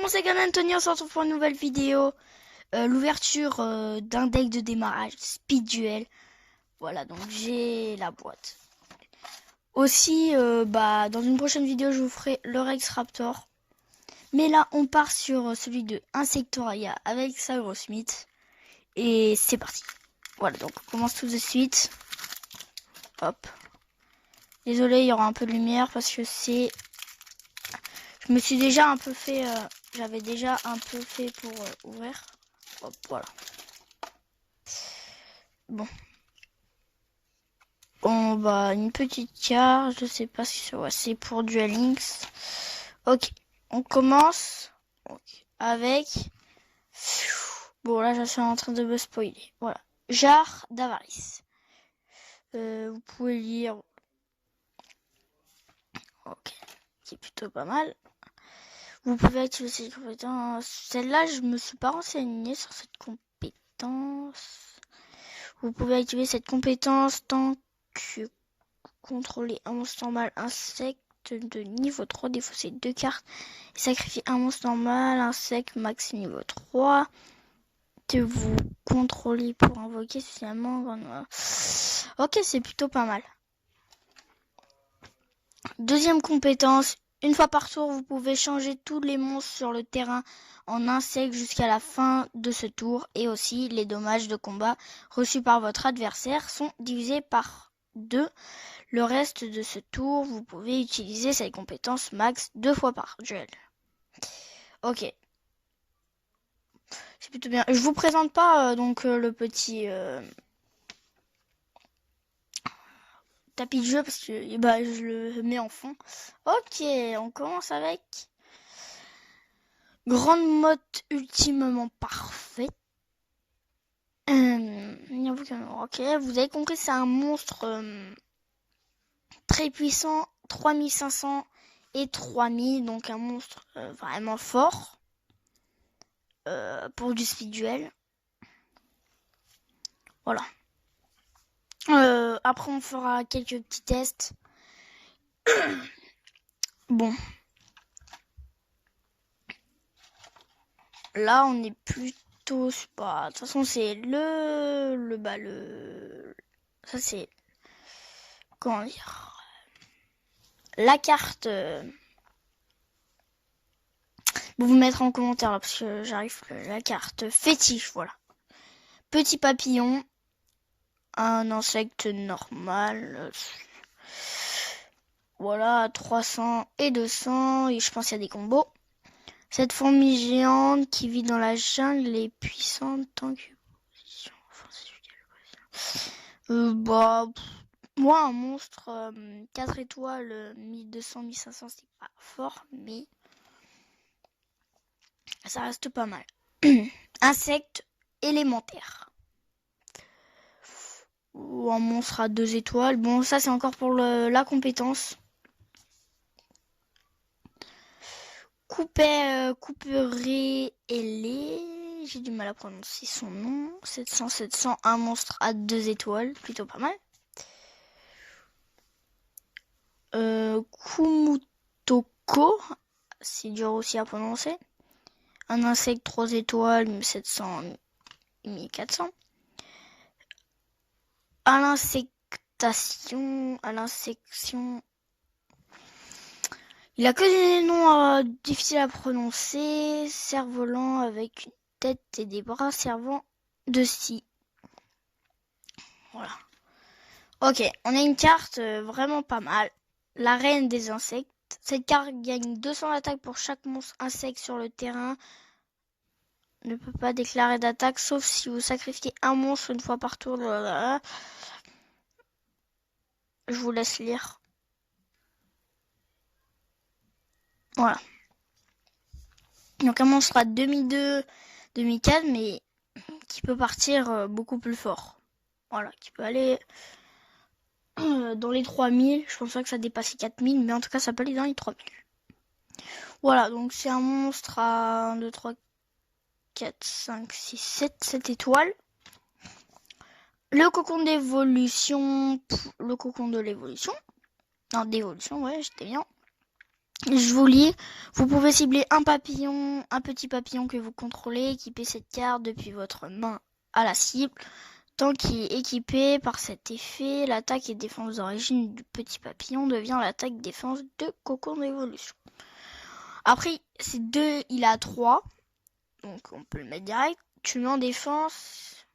C'est Gan Anthony, on se retrouve pour une nouvelle vidéo. L'ouverture d'un deck de démarrage Speed Duel. Voilà, donc j'ai la boîte. Aussi, dans une prochaine vidéo, je vous ferai le Rex Raptor. Mais là, on part sur celui de Insectoria avec Cyrosmith. Et c'est parti. Voilà, donc on commence tout de suite. Hop. Désolé, il y aura un peu de lumière parce que c'est... Je me suis déjà un peu fait... J'avais déjà un peu fait pour ouvrir. Hop, voilà. Bon. On va une petite carte. Je sais pas si c'est pour Duel Links. Ok. On commence avec... Bon, là, je suis en train de me spoiler. Voilà. Jarre d'Avarice. Vous pouvez lire... Ok. C'est plutôt pas mal. Vous pouvez activer cette compétence. Celle-là, je me suis pas renseignée sur cette compétence. Vous pouvez activer cette compétence tant que vous contrôlez un monstre normal insecte de niveau 3, défausser 2 cartes et sacrifier un monstre normal insecte max niveau 3 que vous contrôlez pour invoquer spécialement. Ok, c'est plutôt pas mal. Deuxième compétence. Une fois par tour, vous pouvez changer tous les monstres sur le terrain en insectes jusqu'à la fin de ce tour. Et aussi, les dommages de combat reçus par votre adversaire sont divisés par 2. Le reste de ce tour, vous pouvez utiliser cette compétence max 2 fois par duel. Ok. C'est plutôt bien. Je vous présente pas le petit... tapis de jeu parce que je le mets en fond. Ok, on commence avec Grande Motte ultimement parfait. Ok, vous avez compris, c'est un monstre très puissant, 3500 et 3000, donc un monstre vraiment fort pour du speed duel. Voilà. Après, on fera quelques petits tests. Bon. Là, on est plutôt... de toute façon, c'est ça, c'est... Comment dire? La carte... Vous vous mettre en commentaire, là, parce que j'arrive plus. La carte fétiche, voilà. Petit papillon. Un insecte normal. Voilà, 300 et 200. Et je pense qu'il y a des combos. Cette fourmi géante qui vit dans la jungle est puissante tant que... Moi, un monstre 4 étoiles, 1200, 1500, c'est pas fort, mais ça reste pas mal. Insecte élémentaire. Ou un monstre à 2 étoiles. Bon, ça, c'est encore pour la compétence. Couperé ailé. J'ai du mal à prononcer son nom. 700, un monstre à 2 étoiles. Plutôt pas mal. Kumutoko. C'est dur aussi à prononcer. Un insecte 3 étoiles, 1700, 1400. À l'insection. Il a que des noms difficiles à prononcer. Cerf-volant avec une tête et des bras servant de scie. Voilà. Ok, on a une carte vraiment pas mal. La reine des insectes. Cette carte gagne 200 d'attaque pour chaque monstre insecte sur le terrain. Ne peut pas déclarer d'attaque sauf si vous sacrifiez un monstre une fois par tour. Je vous laisse lire. Voilà. Donc un monstre à demi-2, demi-4, mais qui peut partir beaucoup plus fort. Voilà, qui peut aller dans les 3000. Je pense pas que ça dépasse les 4000, mais en tout cas ça peut aller dans les 3000. Voilà, donc c'est un monstre à 1, 2, 3, 4, 5, 6, 7 étoiles. Le cocon d'évolution, le cocon de l'évolution. Non, d'évolution, ouais, j'étais bien. Je vous lis, vous pouvez cibler un papillon, un petit papillon que vous contrôlez, équiper cette carte depuis votre main à la cible. Tant qu'il est équipé par cet effet, l'attaque et défense d'origine du petit papillon devient l'attaque défense de cocon d'évolution. Après, c'est 2, il a 3, donc on peut le mettre direct. Tu mets en défense,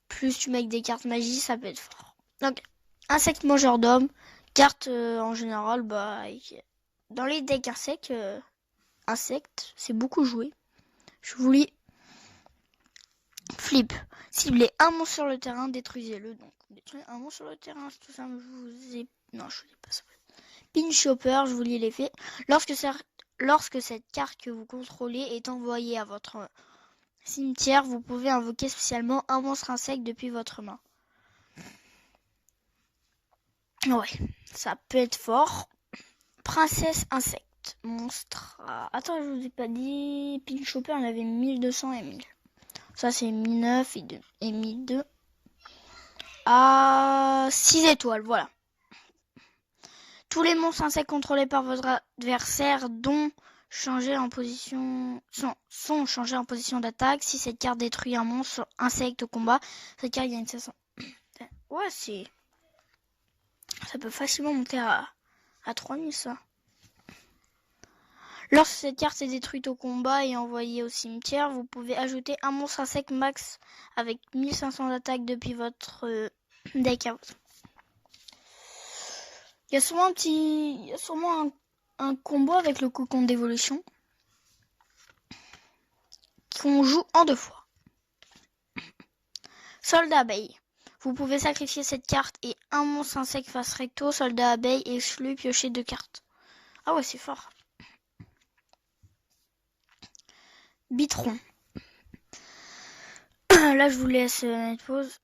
plus tu mets avec des cartes magie, ça peut être fort. Donc, insecte mangeur d'hommes. Carte en général, bah, dans les decks insectes, c'est beaucoup joué. Je vous lis. Flip. Ciblez un monstre sur le terrain, détruisez-le. Donc, détruisez un monstre sur le terrain, c'est tout ça. Non, je vous ai pas ça. Pinch Hopper, je vous lis l'effet. Lorsque cette carte que vous contrôlez est envoyée à votre cimetière, vous pouvez invoquer spécialement un monstre insecte depuis votre main. Ouais, ça peut être fort. Princesse insecte. Monstre. Attends, je vous ai pas dit. Pinch Hopper, il avait 1200 et 1000. Ça, c'est 1009 et 1002. À 6 étoiles, voilà. Tous les monstres insectes contrôlés par votre adversaire sont changés en position d'attaque. Si cette carte détruit un monstre insecte au combat, cette carte gagne 500. Ouais, ça peut facilement monter à 3000, ça. Lorsque cette carte est détruite au combat et envoyée au cimetière, vous pouvez ajouter un monstre insecte max avec 1500 d'attaque depuis votre deck à vous. Il y a sûrement un combo avec le cocon d'évolution qu'on joue en 2 fois. Soldat abeille. Vous pouvez sacrifier cette carte et un monstre insecte face recto. Soldat abeille exclu, piocher 2 cartes. Ah ouais, c'est fort. Bitron. Là, je vous laisse mettre pause.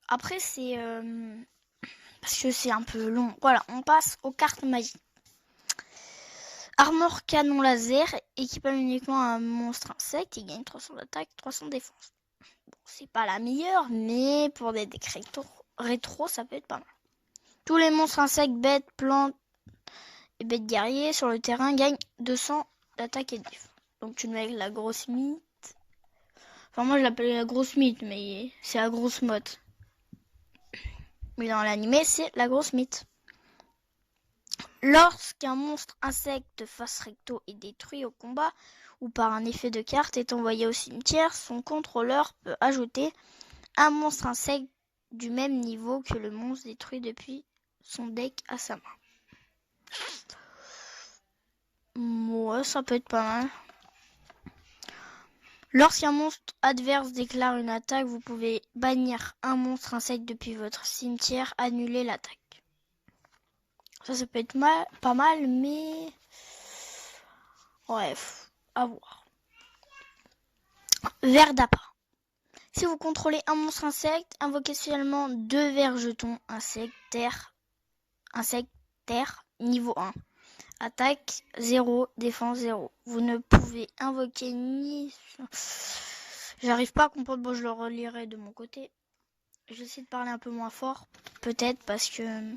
Après, c'est... parce que c'est un peu long. Voilà, on passe aux cartes magiques. Armor canon laser, équipable uniquement à un monstre insecte, il gagne 300 d'attaque, 300 de défense. Bon, c'est pas la meilleure, mais pour des decks rétro, ça peut être pas mal. Tous les monstres insectes, bêtes, plantes et bêtes guerriers sur le terrain gagnent 200 d'attaque et de défense. Donc tu mets avec la grosse mythe. Enfin, moi je l'appelle la grosse mythe, mais c'est la grosse motte. Mais dans l'animé, c'est la grosse mythe. Lorsqu'un monstre insecte face recto est détruit au combat ou par un effet de carte est envoyé au cimetière, son contrôleur peut ajouter un monstre insecte du même niveau que le monstre détruit depuis son deck à sa main. Ouais, ça peut être pas mal. Lorsqu'un monstre adverse déclare une attaque, vous pouvez bannir un monstre insecte depuis votre cimetière, annuler l'attaque. Ça peut être pas mal, mais... Bref, à voir. Ver d'appât. Si vous contrôlez un monstre insecte, invoquez spécialement 2 vers jetons insecte terre, niveau 1. Attaque 0, défense 0. Vous ne pouvez invoquer ni... J'arrive pas à comprendre, bon je le relirai de mon côté. J'essaie de parler un peu moins fort, peut-être parce que...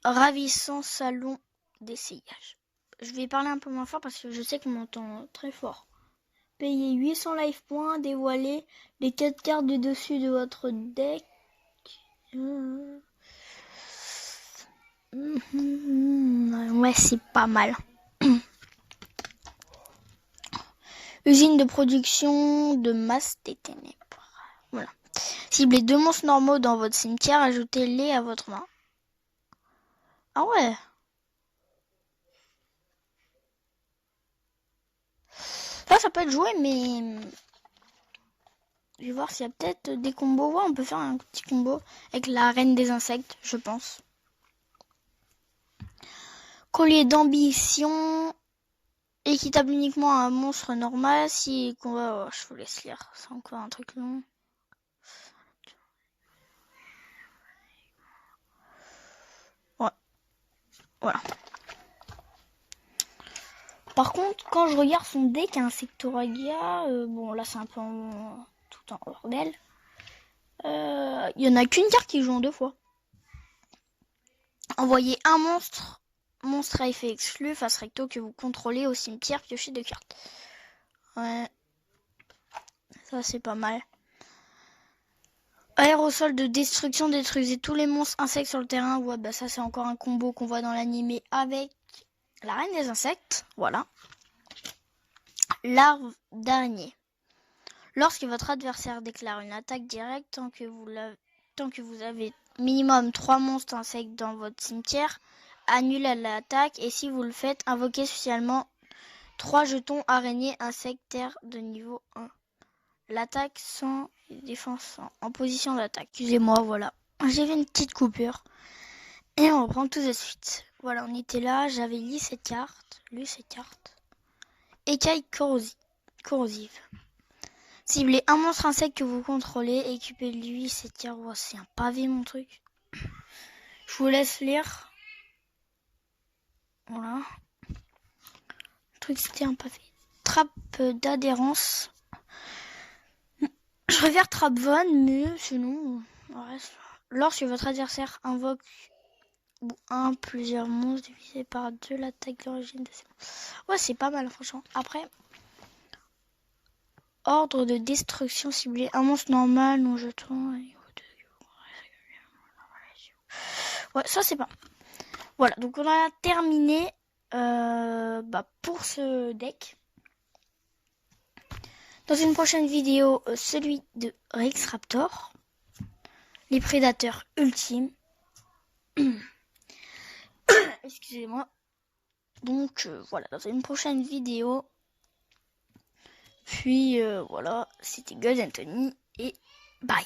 Ravissant salon d'essayage. Je vais parler un peu moins fort parce que je sais qu'on m'entend très fort. Payez 800 life points, dévoilez les 4 cartes du dessus de votre deck. Ouais, c'est pas mal. Usine de production de masse des ténèbres. Voilà. Ciblez 2 monstres normaux dans votre cimetière, ajoutez-les à votre main. Ah ouais. Ça peut être joué, mais je vais voir s'il y a peut-être des combos. Ouais, on peut faire un petit combo avec la reine des insectes, je pense. Collier d'ambition. Équitable uniquement à un monstre normal. Si combat... Oh, je vous laisse lire. C'est encore un truc long. Ouais. Voilà. Par contre, quand je regarde son deck à Insectoragia, bon là c'est un peu tout en bordel. Il y en a qu'une carte qui joue en 2 fois. Envoyez un monstre à effet exclu face recto que vous contrôlez au cimetière, piochez 2 cartes. Ouais. Ça c'est pas mal. Aérosol de destruction, détruisez tous les monstres insectes sur le terrain. Ouais, bah ça c'est encore un combo qu'on voit dans l'animé avec la reine des insectes. Voilà. Larve d'araignée. Lorsque votre adversaire déclare une attaque directe, tant que vous avez minimum 3 monstres insectes dans votre cimetière, annulez l'attaque et si vous le faites, invoquez spécialement 3 jetons araignées insectaires de niveau 1. L'attaque sans défense en position d'attaque. Excusez-moi, voilà. J'ai fait une petite coupure. Et on reprend tout de suite. Voilà, on était là, j'avais lu cette carte. Écaille corrosive. Ciblez un monstre insecte que vous contrôlez, équipez-lui cette carte. Oh, c'est un pavé mon truc. Je vous laisse lire. Voilà. Le truc c'était un pavé. Trappe d'adhérence. Je préfère Trap Von, mais sinon, reste. Lorsque votre adversaire invoque ou plusieurs monstres divisés par 2 l'attaque d'origine de ces monstres. Ouais, c'est pas mal, franchement. Après, ordre de destruction ciblé. Un monstre normal, non jeton. Ouais, ça c'est pas. Voilà, donc on a terminé pour ce deck. Dans une prochaine vidéo, celui de Rex Raptor. Les prédateurs ultimes. Excusez-moi. Donc voilà, dans une prochaine vidéo. Puis voilà, c'était God Anthony et bye.